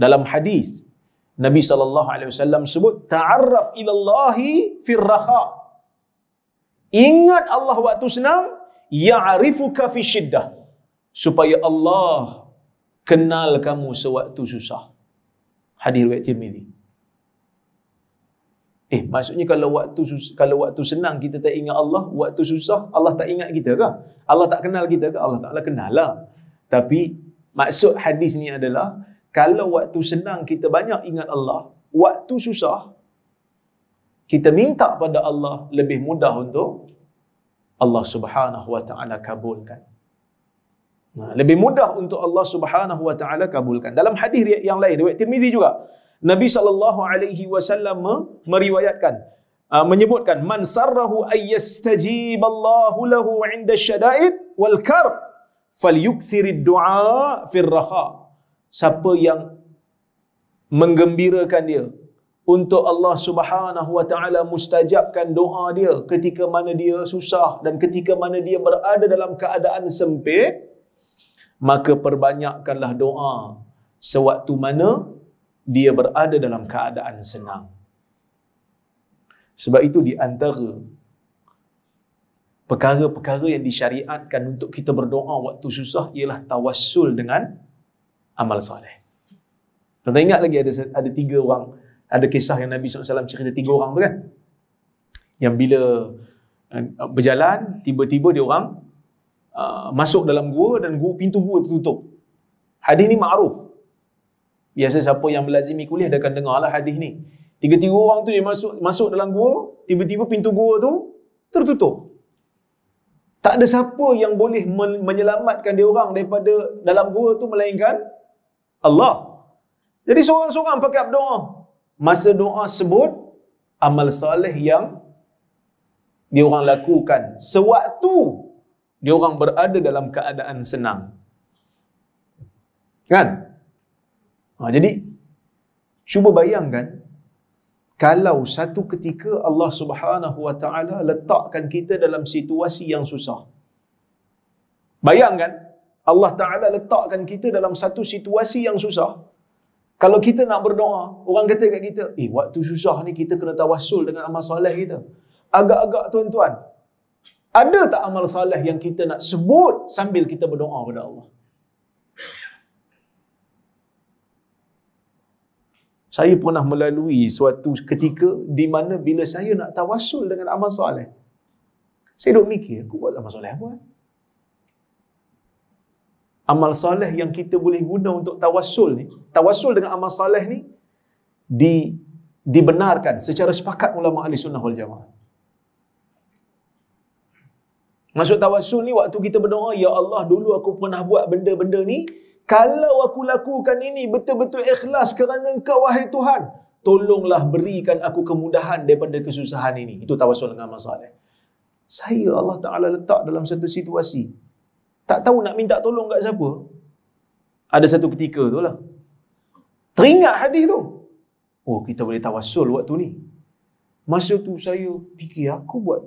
Dalam hadis Nabi SAW sebut, ta'arraf ilallahi firraha. Ingat Allah waktu senang, ya'rifuka fi syiddah. Supaya Allah kenal kamu sewaktu susah. Hadis riwayat Tirmizi. Maksudnya kalau waktu senang kita tak ingat Allah, waktu susah Allah tak ingat kita ke? Allah tak kenal kita ke? Allah Ta'ala kenal lah. Tapi maksud hadis ni adalah, kalau waktu senang kita banyak ingat Allah, waktu susah kita minta pada Allah, lebih mudah untuk Allah Subhanahu wa Ta'ala kabulkan. Lebih mudah untuk Allah Subhanahu wa Ta'ala kabulkan. Dalam hadis yang lain riwayat Tirmizi juga, Nabi SAW meriwayatkan, menyebutkan, man sarrahu ayyastajib Allahu lahu 'inda syada'id wal karb falyukthirid du'a fir raha. Siapa yang menggembirakan dia untuk Allah Subhanahu wa Ta'ala mustajabkan doa dia ketika mana dia susah dan ketika mana dia berada dalam keadaan sempit, maka perbanyakkanlah doa sewaktu mana dia berada dalam keadaan senang. Sebab itu di antara perkara-perkara yang disyariatkan untuk kita berdoa waktu susah ialah tawassul dengan amal soleh. Tuan-tuan ingat lagi ada 3 orang, ada kisah yang Nabi SAW cerita 3 orang tu kan, yang bila berjalan, tiba-tiba dia orang masuk dalam gua dan pintu gua tertutup. Hadis ni ma'ruf. Biasa siapa yang melazimi kuliah dia akan dengar lah hadis ni. 3 orang tu dia masuk dalam gua, tiba-tiba pintu gua tu tertutup. Tak ada siapa yang boleh menyelamatkan dia orang daripada dalam gua tu melainkan Allah. Jadi seorang-seorang pakai berdoa. Masa doa sebut amal soleh yang dia orang lakukan sewaktu dia orang berada dalam keadaan senang. Kan? Jadi cuba bayangkan kalau satu ketika Allah Subhanahu wa Ta'ala letakkan kita dalam situasi yang susah. Bayangkan Allah Ta'ala letakkan kita dalam satu situasi yang susah. Kalau kita nak berdoa, orang kata kat kita, waktu susah ni kita kena tawassul dengan amal soleh kita. Agak-agak tuan-tuan, ada tak amal soleh yang kita nak sebut sambil kita berdoa kepada Allah? Saya pernah melalui suatu ketika di mana bila saya nak tawassul dengan amal soleh, saya duk mikir, aku buat amal soleh apa? Amal soleh yang kita boleh guna untuk tawassul ni, tawassul dengan amal soleh ni dibenarkan secara sepakat ulama ahli sunnah wal jamaah. Maksud tawassul ni waktu kita berdoa, ya Allah, dulu aku pernah buat benda-benda ni, kalau aku lakukan ini betul-betul ikhlas kerana Engkau wahai Tuhan, tolonglah berikan aku kemudahan daripada kesusahan ini. Itu tawassul dengan amal soleh. Saya Allah Ta'ala letak dalam satu situasi, tak tahu nak minta tolong kat siapa. Ada satu ketika tu lah, teringat hadis tu. Oh, kita boleh tawassul waktu ni. Masa tu saya fikir, aku buat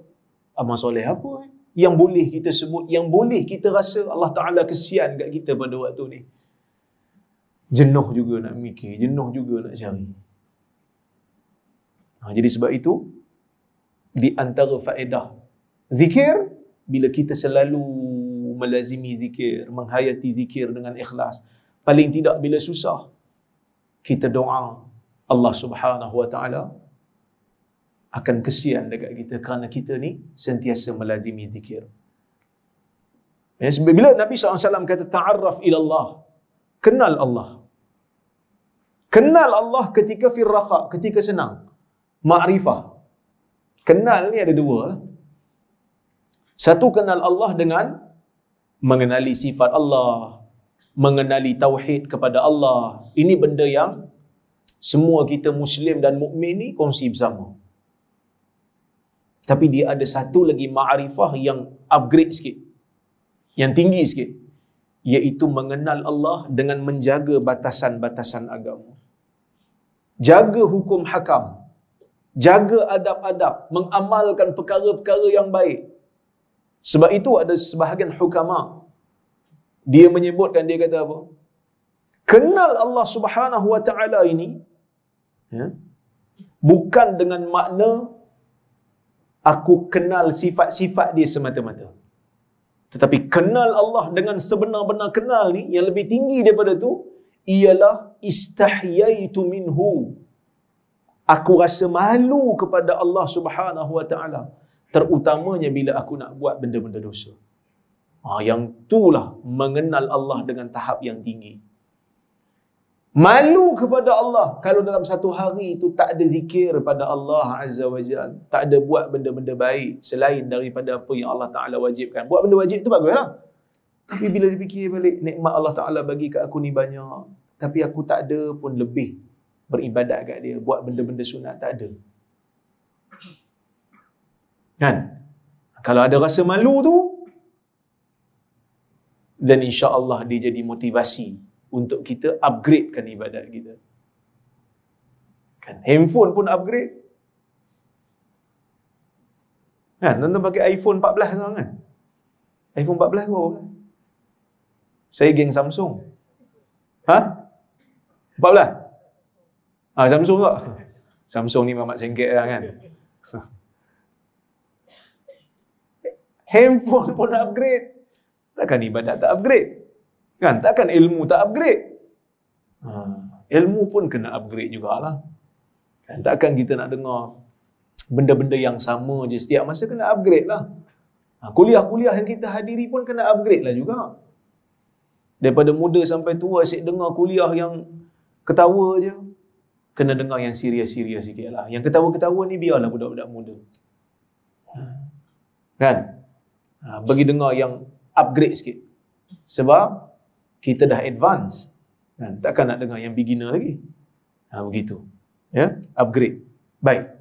amal soleh apa yang boleh kita sebut, yang boleh kita rasa Allah Ta'ala kesian kat kita pada waktu ni. Jenuh juga nak mikir, jenuh juga nak cari. Jadi sebab itu, di antara faedah zikir, bila kita selalu melazimi zikir, menghayati zikir dengan ikhlas, paling tidak bila susah, kita doa, Allah Subhanahu wa Ta'ala akan kesian dekat kita kerana kita ni sentiasa melazimi zikir. Bila Nabi SAW kata ta'arraf ilallah, kenal Allah. Kenal Allah ketika firraqa, ketika senang. Ma'rifah. Kenal ni ada 2. Satu, kenal Allah dengan mengenali sifat Allah, mengenali tauhid kepada Allah. Ini benda yang semua kita Muslim dan mukmin ni kongsi bersama. Tapi dia ada satu lagi ma'rifah yang upgrade sikit, yang tinggi sikit, iaitu mengenal Allah dengan menjaga batasan-batasan agama. Jaga hukum hakam, jaga adab-adab, mengamalkan perkara-perkara yang baik. Sebab itu ada sebahagian hukama, dia menyebutkan, dia kata apa? kenal Allah Subhanahu wa taala ini, ya, bukan dengan makna aku kenal sifat-sifat dia semata-mata. Tetapi kenal Allah dengan sebenar-benar kenal ni, yang lebih tinggi daripada tu, ialah istahyaitu minhu. Aku rasa malu kepada Allah Subhanahu wa taala, terutamanya bila aku nak buat benda-benda dosa. Yang itulah mengenal Allah dengan tahap yang tinggi. Malu kepada Allah kalau dalam satu hari itu tak ada zikir pada Allah Azza wa Jalla, tak ada buat benda-benda baik selain daripada apa yang Allah Ta'ala wajibkan. Buat benda wajib tu baguslah. Tapi bila dipikir balik, nikmat Allah Ta'ala bagi kat aku ni banyak, tapi aku tak ada pun lebih beribadat kat dia, buat benda-benda sunat tak ada. Kan? Kalau ada rasa malu tu, dan insya-Allah dia jadi motivasi untuk kita upgradekan ibadat kita. Kan, handphone pun upgrade. Kan, tuan-tuan pakai iPhone 14 sekarang kan? iPhone 14 ke berapa? Saya geng Samsung. 14? Samsung tak? Samsung ni mamat sengket lah kan? Handphone pun upgrade. Takkan ibadat tak upgrade? Kan? Takkan ilmu tak upgrade? Ilmu pun kena upgrade jugalah. Kan? Takkan kita nak dengar benda-benda yang sama je setiap masa, kena upgrade lah. Kuliah-kuliah yang kita hadiri pun kena upgrade lah juga. Daripada muda sampai tua asyik dengar kuliah yang ketawa je, kena dengar yang serius-serius sikit lah. Yang ketawa-ketawa ni biarlah budak-budak muda. Kan? Bagi dengar yang upgrade sikit. Sebab kita dah advance. Kan? Takkan nak dengar yang beginner lagi. Begitu. Ya, upgrade. Baik.